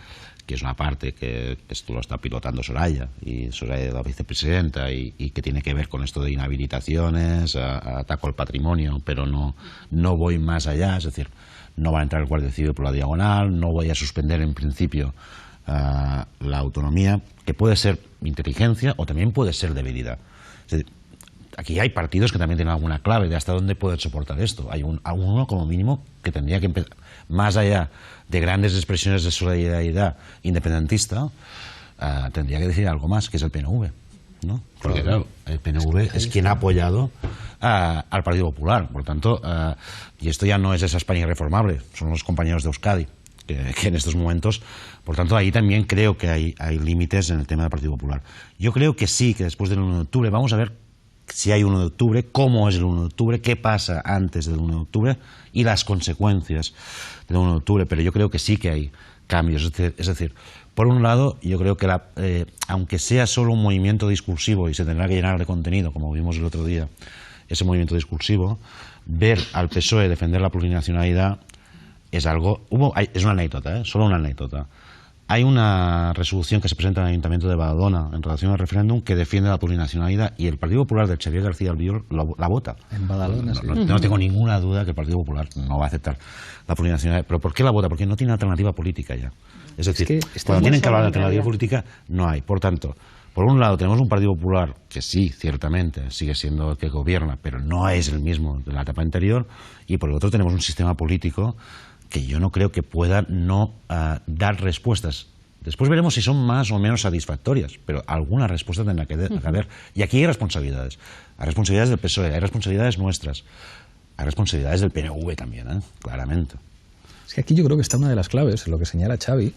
que es una parte que esto lo está pilotando Soraya, y Soraya, la vicepresidenta, y que tiene que ver con esto de inhabilitaciones, ataco al patrimonio, pero no voy más allá, es decir, no va a entrar el Guardia Civil por la diagonal, no voy a suspender en principio la autonomía, que puede ser inteligencia o también puede ser debilidad. Es decir, aquí hay partidos que también tienen alguna clave de hasta dónde pueden soportar esto. Hay uno como mínimo que tendría que empezar, más allá de grandes expresiones de solidaridad independentista, tendría que decir algo más, que es el PNV, ¿no? Porque claro, el PNV es quien ha apoyado al Partido Popular. Por tanto, y esto ya no es esa España irreformable, son los compañeros de Euskadi, que en estos momentos, por tanto, ahí también creo que hay límites en el tema del Partido Popular. Yo creo que sí, que después del 1 de octubre vamos a ver si hay 1 de octubre, cómo es el 1 de octubre, qué pasa antes del 1 de octubre y las consecuencias del 1 de octubre, pero yo creo que sí que hay cambios. Es decir, por un lado, yo creo que aunque sea solo un movimiento discursivo y se tendrá que llenar de contenido, como vimos el otro día, ese movimiento discursivo, ver al PSOE defender la plurinacionalidad es algo... es una anécdota, solo una anécdota. Hay una resolución que se presenta en el Ayuntamiento de Badalona en relación al referéndum que defiende la plurinacionalidad y el Partido Popular de Xavier García Albiol la vota. En Badalona, sí. No tengo ninguna duda que el Partido Popular no va a aceptar la plurinacionalidad. ¿Pero por qué la vota? Porque no tiene alternativa política ya. Es decir, cuando tienen que hablar de alternativa política, no hay. Por tanto, por un lado tenemos un Partido Popular que sí, ciertamente, sigue siendo el que gobierna, pero no es el mismo de la etapa anterior, y por el otro tenemos un sistema político que yo no creo que pueda no dar respuestas. Después veremos si son más o menos satisfactorias, pero alguna respuesta tendrá que haber. Y aquí hay responsabilidades. Hay responsabilidades del PSOE, hay responsabilidades nuestras, hay responsabilidades del PNV también, claramente. Es que aquí yo creo que está una de las claves, lo que señala Xavi.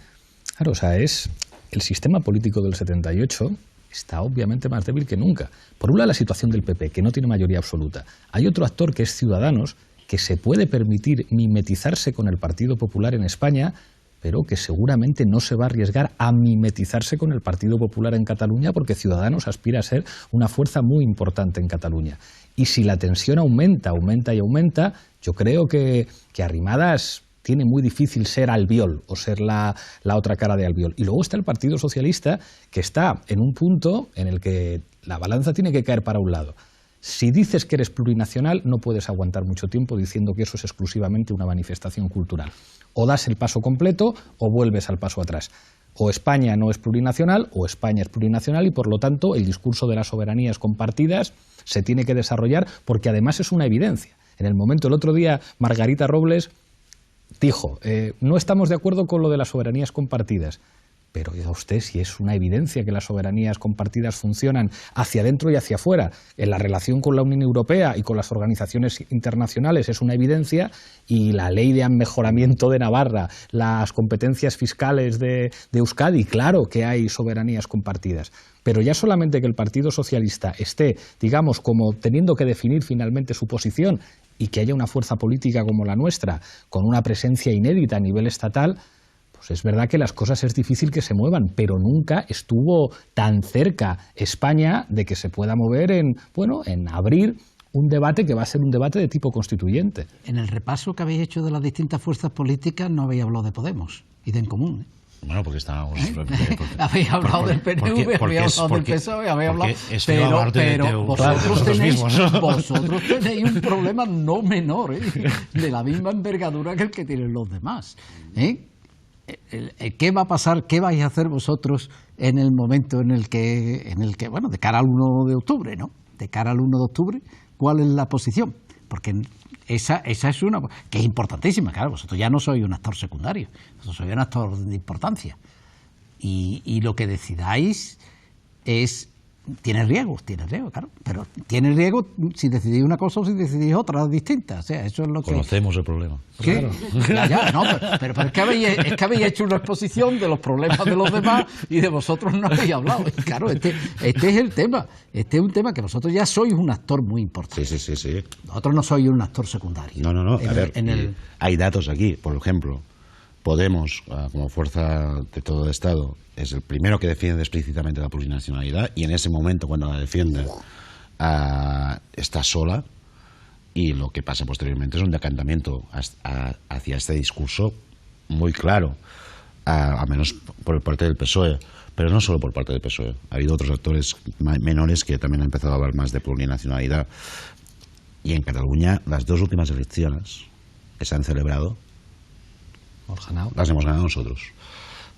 Claro, o sea, es el sistema político del 78 está obviamente más débil que nunca. Por un lado, la situación del PP, que no tiene mayoría absoluta. Hay otro actor que es Ciudadanos, que se puede permitir mimetizarse con el Partido Popular en España, pero que seguramente no se va a arriesgar a mimetizarse con el Partido Popular en Cataluña, porque Ciudadanos aspira a ser una fuerza muy importante en Cataluña. Y si la tensión aumenta, yo creo que Arrimadas tiene muy difícil ser Albiol o ser la otra cara de Albiol. Y luego está el Partido Socialista, que está en un punto en el que la balanza tiene que caer para un lado. Si dices que eres plurinacional, no puedes aguantar mucho tiempo diciendo que eso es exclusivamente una manifestación cultural. O das el paso completo o vuelves al paso atrás. O España no es plurinacional o España es plurinacional y, por lo tanto, el discurso de las soberanías compartidas se tiene que desarrollar porque además es una evidencia. En el momento, el otro día, Margarita Robles dijo, no estamos de acuerdo con lo de las soberanías compartidas. Pero diga usted, si es una evidencia que las soberanías compartidas funcionan hacia adentro y hacia afuera, en la relación con la Unión Europea y con las organizaciones internacionales es una evidencia, y la ley de mejoramiento de Navarra, las competencias fiscales de Euskadi, claro que hay soberanías compartidas. Pero ya solamente que el Partido Socialista esté, digamos, como teniendo que definir finalmente su posición, y que haya una fuerza política como la nuestra, con una presencia inédita a nivel estatal, pues es verdad que las cosas es difícil que se muevan, pero nunca estuvo tan cerca España de que se pueda mover en abrir un debate que va a ser un debate de tipo constituyente. En el repaso que habéis hecho de las distintas fuerzas políticas no habéis hablado de Podemos y de En Común. Bueno, porque estábamos... Habéis hablado del PNV, habéis hablado del PSOE, habéis hablado... Pero vosotros tenéis un problema no menor, de la misma envergadura que el que tienen los demás. ¿Qué va a pasar? ¿Qué vais a hacer vosotros en el momento en el que bueno, de cara al 1 de octubre, ¿no? De cara al 1 de octubre, ¿cuál es la posición? Porque esa es una que es importantísima, claro, vosotros ya no sois un actor secundario, vosotros sois un actor de importancia. Y lo que decidáis tiene riesgo, claro, pero tiene riesgo si decidís una cosa o si decidís otra distinta. O sea, eso es lo que... Conocemos el problema. ¿Qué? Claro. No, pero es que habéis hecho una exposición de los problemas de los demás y de vosotros no habéis hablado. Claro, este es el tema. Este es un tema que vosotros ya sois un actor muy importante. Sí. Vosotros no sois un actor secundario. No. Hay datos aquí, por ejemplo. Podemos, como fuerza de todo el Estado, es el primero que defiende explícitamente la plurinacionalidad, y en ese momento, cuando la defiende, está sola, y lo que pasa posteriormente es un decantamiento hacia este discurso muy claro, al menos por parte del PSOE, pero no solo por parte del PSOE. Ha habido otros actores menores que también han empezado a hablar más de plurinacionalidad, y en Cataluña las dos últimas elecciones que se han celebrado las hemos ganado nosotros,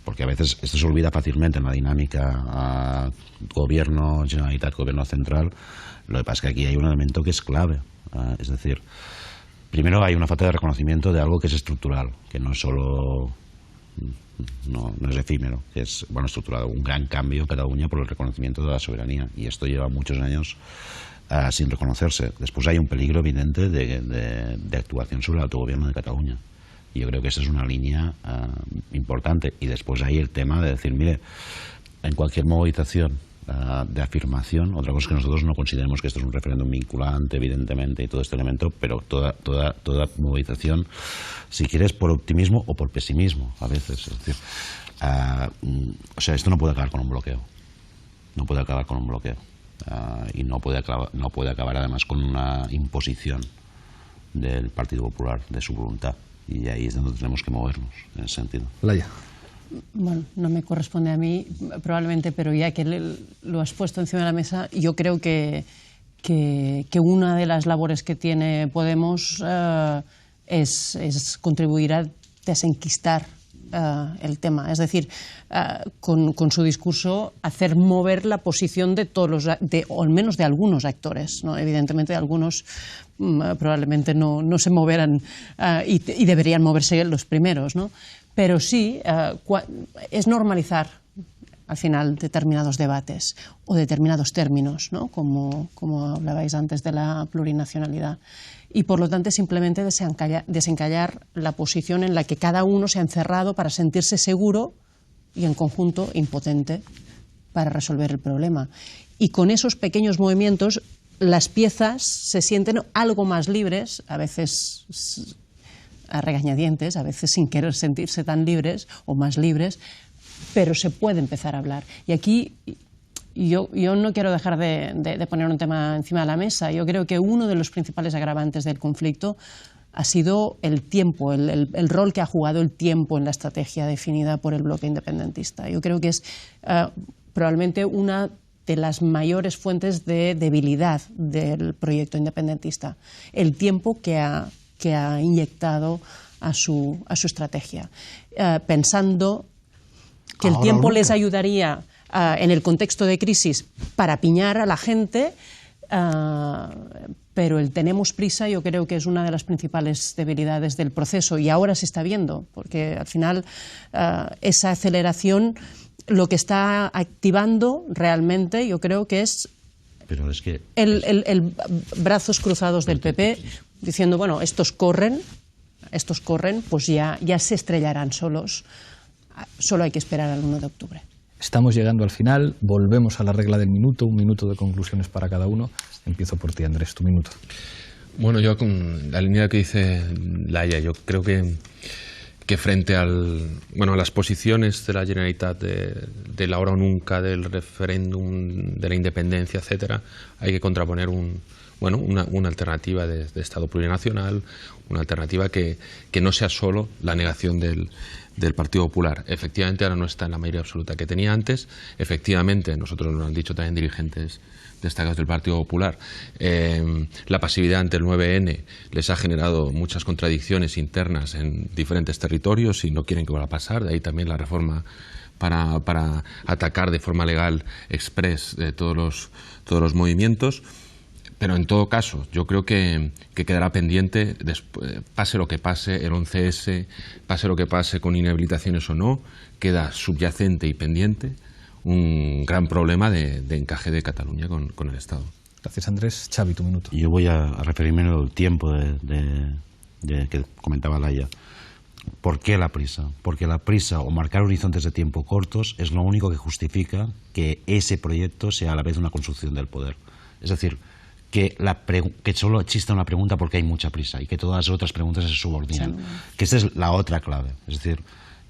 porque a veces esto se olvida fácilmente en la dinámica gobierno, Generalitat, gobierno central. Lo que pasa es que aquí hay un elemento que es clave, es decir, primero hay una falta de reconocimiento de algo que es estructural, que no es solo no es efímero, que es estructurado, un gran cambio en Cataluña por el reconocimiento de la soberanía, y esto lleva muchos años sin reconocerse. Después hay un peligro evidente de actuación sobre el autogobierno de Cataluña. Y yo creo que esa es una línea importante. Y después hay el tema de decir, mire, en cualquier movilización de afirmación, otra cosa es que nosotros no consideremos que esto es un referéndum vinculante, evidentemente, y todo este elemento, pero toda movilización, si quieres, por optimismo o por pesimismo, a veces. Es decir, esto no puede acabar con un bloqueo. No puede acabar con un bloqueo. Y no puede acabar además con una imposición del Partido Popular de su voluntad. Y ahí es donde tenemos que movernos, en ese sentido. Laia. Bueno, no me corresponde a mí, probablemente, pero ya que lo has puesto encima de la mesa, yo creo que una de las labores que tiene Podemos es contribuir a desenquistar el tema. Es decir, con su discurso, hacer mover la posición de todos o al menos de algunos actores, ¿no? Evidentemente, algunos probablemente no se moverán y deberían moverse los primeros, ¿no? Pero sí, es normalizar al final determinados debates o determinados términos, ¿no? Como hablabais antes de la plurinacionalidad. Y por lo tanto simplemente desencallar la posición en la que cada uno se ha encerrado para sentirse seguro y en conjunto impotente para resolver el problema. Y con esos pequeños movimientos las piezas se sienten algo más libres, a veces a regañadientes, a veces sin querer sentirse tan libres o más libres, pero se puede empezar a hablar. Y aquí yo no quiero dejar de poner un tema encima de la mesa. Yo creo que uno de los principales agravantes del conflicto ha sido el tiempo, el rol que ha jugado el tiempo en la estrategia definida por el bloque independentista. Yo creo que es probablemente una de las mayores fuentes de debilidad del proyecto independentista, el tiempo que ha inyectado a su estrategia, pensando que el tiempo les ayudaría en el contexto de crisis para piñar a la gente, pero el tenemos prisa yo creo que es una de las principales debilidades del proceso y ahora se está viendo, porque al final esa aceleración lo que está activando realmente yo creo que es Pero es que el brazos cruzados del PP diciendo, bueno, estos corren, pues ya se estrellarán solos, solo hay que esperar al 1 de octubre. Estamos llegando al final, volvemos a la regla del minuto, un minuto de conclusiones para cada uno. Empiezo por ti, Andrés, tu minuto. Bueno, yo con la línea que dice Laia, yo creo que frente a las posiciones de la Generalitat del ahora o nunca, del referéndum, de la independencia, etcétera, hay que contraponer una alternativa de Estado plurinacional, una alternativa que no sea solo la negación del Partido Popular. Efectivamente, ahora no está en la mayoría absoluta que tenía antes. Efectivamente, nosotros lo han dicho también dirigentes destacados del Partido Popular, la pasividad ante el 9N les ha generado muchas contradicciones internas en diferentes territorios y no quieren que vuelva a pasar. De ahí también la reforma para atacar de forma legal express todos los movimientos. Pero en todo caso, yo creo que quedará pendiente, pase lo que pase, el 11S, pase lo que pase con inhabilitaciones o no, queda subyacente y pendiente un gran problema de encaje de Cataluña con el Estado. Gracias, Andrés. Xavi, tu minuto. Yo voy a referirme al tiempo que comentaba Laia. ¿Por qué la prisa? Porque la prisa o marcar horizontes de tiempo cortos es lo único que justifica que ese proyecto sea a la vez una construcción del poder. Es decir, que solo exista una pregunta porque hay mucha prisa y que todas las otras preguntas se subordinan. Que esta es la otra clave. Es decir,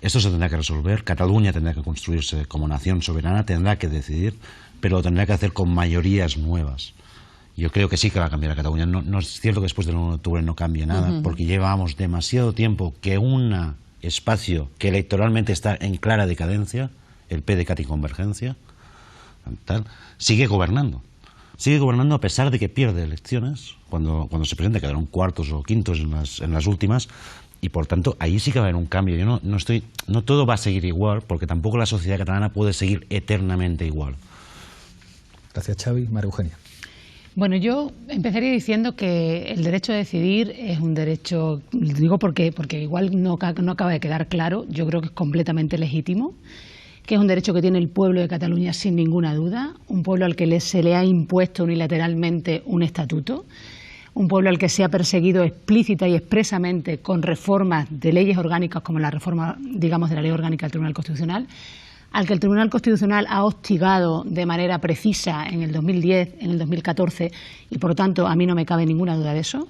esto se tendrá que resolver, Cataluña tendrá que construirse como nación soberana, tendrá que decidir, pero lo tendrá que hacer con mayorías nuevas. Yo creo que sí que va a cambiar a Cataluña. No es cierto que después del 1 de octubre no cambie nada, porque llevamos demasiado tiempo que un espacio que electoralmente está en clara decadencia, el PDeCAT y Convergencia, sigue gobernando. Sigue gobernando a pesar de que pierde elecciones, cuando se presenta quedaron cuartos o quintos en las últimas, y por tanto ahí sí que va a haber un cambio. Yo no todo va a seguir igual, porque tampoco la sociedad catalana puede seguir eternamente igual. Gracias, Xavi. María Eugenia. Bueno, yo empezaría diciendo que el derecho a decidir es un derecho, digo porque igual no acaba de quedar claro, yo creo que es completamente legítimo, que es un derecho que tiene el pueblo de Cataluña sin ninguna duda, un pueblo al que se le ha impuesto unilateralmente un estatuto, un pueblo al que se ha perseguido explícita y expresamente con reformas de leyes orgánicas como la reforma, digamos, de la ley orgánica del Tribunal Constitucional, al que el Tribunal Constitucional ha hostigado de manera precisa en el 2010, en el 2014, y por lo tanto a mí no me cabe ninguna duda de eso.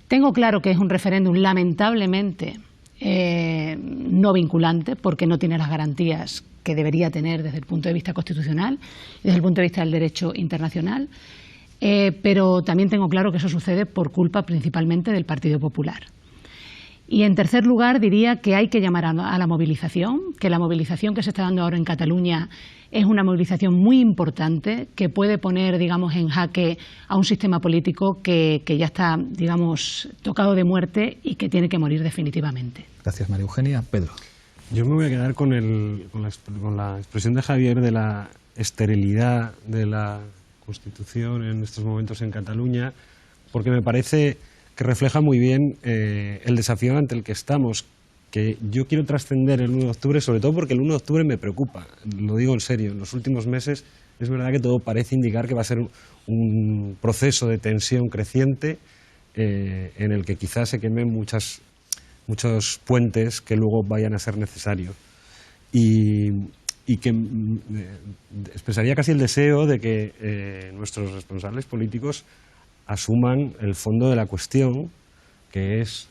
Tengo claro que es un referéndum lamentablemente no vinculante, porque no tiene las garantías que debería tener desde el punto de vista constitucional y desde el punto de vista del derecho internacional, pero también tengo claro que eso sucede por culpa principalmente del Partido Popular. Y en tercer lugar diría que hay que llamar a la movilización, que la movilización que se está dando ahora en Cataluña es una movilización muy importante que puede poner, digamos, en jaque a un sistema político que ya está, digamos, tocado de muerte y que tiene que morir definitivamente. Gracias, María Eugenia. Pedro. Yo me voy a quedar con la expresión de Javier de la esterilidad de la Constitución en estos momentos en Cataluña, porque me parece que refleja muy bien el desafío ante el que estamos, que yo quiero trascender el 1 de octubre, sobre todo porque el 1 de octubre me preocupa, lo digo en serio. En los últimos meses es verdad que todo parece indicar que va a ser un proceso de tensión creciente en el que quizás se quemen muchos puentes que luego vayan a ser necesarios. Y que expresaría casi el deseo de que nuestros responsables políticos asuman el fondo de la cuestión, que es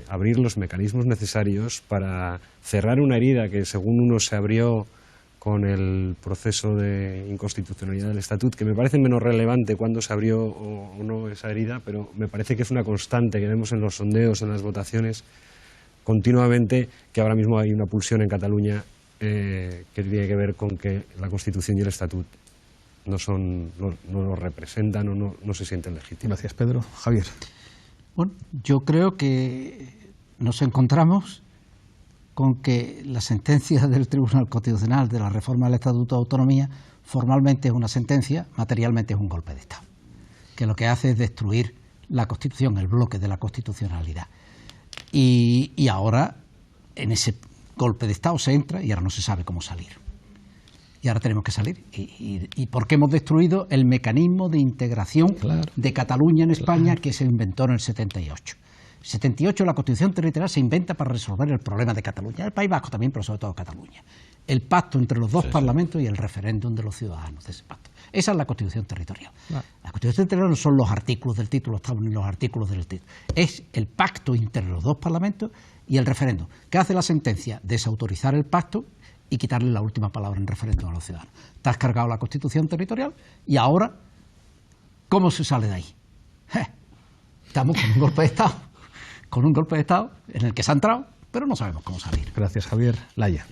abrir los mecanismos necesarios para cerrar una herida que según uno se abrió con el proceso de inconstitucionalidad del Estatut, que me parece menos relevante cuándo se abrió o no esa herida, pero me parece que es una constante que vemos en los sondeos, en las votaciones, continuamente, que ahora mismo hay una pulsión en Cataluña que tiene que ver con que la Constitución y el Estatut no lo representan o no se sienten legítimos. Gracias, Pedro. Javier. Bueno, yo creo que nos encontramos con que la sentencia del Tribunal Constitucional de la reforma del Estatuto de Autonomía formalmente es una sentencia, materialmente es un golpe de Estado. que lo que hace es destruir la Constitución, el bloque de la constitucionalidad. Y ahora, en ese golpe de Estado se entra y ahora no se sabe cómo salir. Y ahora tenemos que salir. ¿Y por qué hemos destruido el mecanismo de integración de Cataluña en España que se inventó en el 78? En el 78 la Constitución territorial se inventa para resolver el problema de Cataluña, el País Vasco también, pero sobre todo Cataluña. El pacto entre los dos parlamentos y el referéndum de los ciudadanos de ese pacto. Esa es la Constitución territorial. La Constitución territorial no son los artículos del título Estado ni los artículos del título. Es el pacto entre los dos parlamentos y el referéndum. ¿Qué hace la sentencia? Desautorizar el pacto y quitarle la última palabra en referéndum a los ciudadanos. Te has cargado la Constitución territorial y ahora, ¿cómo se sale de ahí? Estamos con un golpe de Estado. Con un golpe de Estado en el que se ha entrado, pero no sabemos cómo salir. Gracias, Javier. Laia.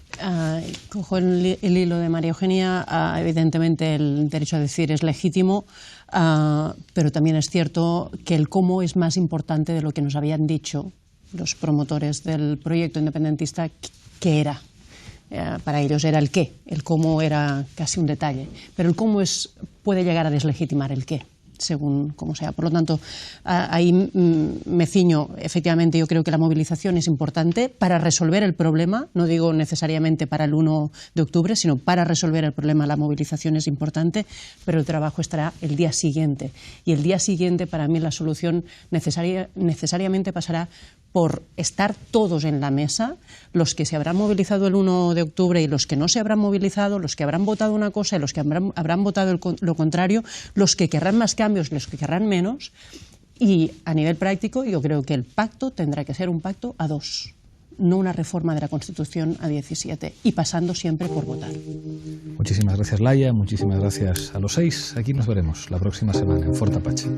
Cojo el hilo de María Eugenia. Evidentemente el derecho a decidir es legítimo, pero también es cierto que el cómo es más importante de lo que nos habían dicho los promotores del proyecto independentista que era. Para ellos era el qué, el cómo era casi un detalle, pero el cómo puede llegar a deslegitimar el qué, según como sea. Por lo tanto, ahí me ciño. Efectivamente, yo creo que la movilización es importante para resolver el problema. No digo necesariamente para el 1 de octubre, sino para resolver el problema. La movilización es importante, pero el trabajo estará el día siguiente. Y el día siguiente, para mí, la solución necesariamente pasará por estar todos en la mesa, los que se habrán movilizado el 1 de octubre y los que no se habrán movilizado, los que habrán votado una cosa y los que habrán votado lo contrario, los que querrán más cambios y los que querrán menos. Y a nivel práctico yo creo que el pacto tendrá que ser un pacto a 2, no una reforma de la Constitución a 17, y pasando siempre por votar. Muchísimas gracias, Laia, muchísimas gracias a los 6. Aquí nos veremos la próxima semana en Fort Apache.